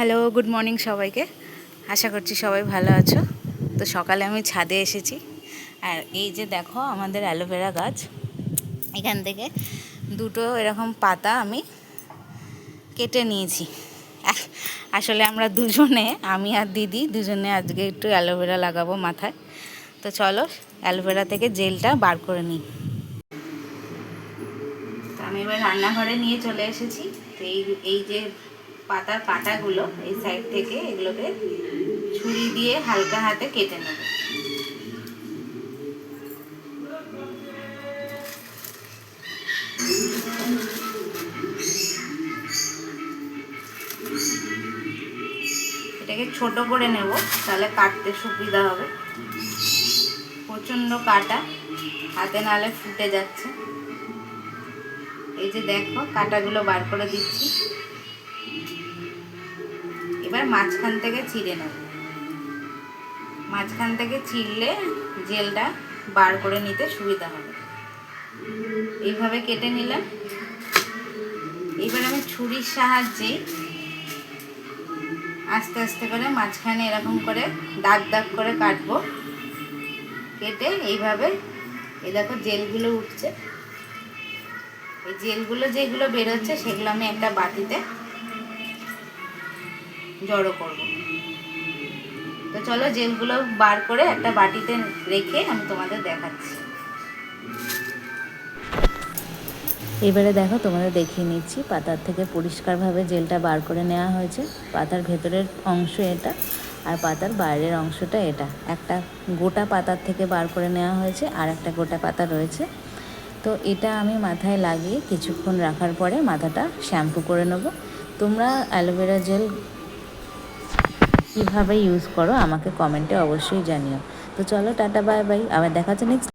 Hello, good morning সবাইকে। আশা করছি সবাই ভালো আছো। তো সকালে আমি ছাদে এসেছি, আর এই যে দেখো আমাদের অ্যালোভেরা গাছ, এখান থেকে দুটো এরকম পাতা আমি কেটে নিয়েছি। আসলে আমরা দুজনে, আমি আর দিদি দুজনে আজকে একটু অ্যালোভেরা লাগাবো মাথায়। তো চলো অ্যালোভেরা থেকে জেলটা বার করে নিই। আমি এবার রান্নাঘরে নিয়ে চলে এসেছি। তো এই যে পাতার কাঁটাগুলো এই সাইড থেকে এগুলোকে ছুরি দিয়ে হালকা হাতে কেটে নেব। এটাকে ছোট করে নেব, তাহলে কাটতে সুবিধা হবে। প্রচণ্ড কাটা, হাতে নালে ফুটে যাচ্ছে। এই যে দেখো কাঁটাগুলো বার করে দিচ্ছি। এবার মাঝখান থেকে ছিঁড়ে নেব। মাঝখান থেকে ছিঁড়লে জেলটা বার করে নিতে সুবিধা হবে। এইভাবে কেটে নিলাম। এবার আমি ছুরির সাহায্যে আস্তে আস্তে করে মাঝখানে এরকম করে দাগ দাগ করে কাটবো। কেটে এইভাবে এই দেখো জেলগুলো উঠছে। এই জেলগুলো যেগুলো বেরোচ্ছে সেগুলো আমি একটা বাটিতে জড়ো করব। তো চলো জেলগুলো বার করে একটা বাটিতে রেখে আমি তোমাদের দেখাচ্ছি। এবারে দেখো তোমাদের দেখিয়ে নিচ্ছি, পাতার থেকে পরিষ্কারভাবে জেলটা বার করে নেওয়া হয়েছে। পাতার ভেতরের অংশ এটা, আর পাতার বাইরের অংশটা এটা। একটা গোটা পাতার থেকে বার করে নেওয়া হয়েছে, আর একটা গোটা পাতা রয়েছে। তো এটা আমি মাথায় লাগিয়ে কিছুক্ষণ রাখার পরে মাথাটা শ্যাম্পু করে নেব। তোমরা অ্যালোভেরা জেল কীভাবে ইউজ করো আমাকে কমেন্টে অবশ্যই জানিও। তো চলো টাটা, বাই বাই, আবার দেখা হচ্ছে নেক্সট।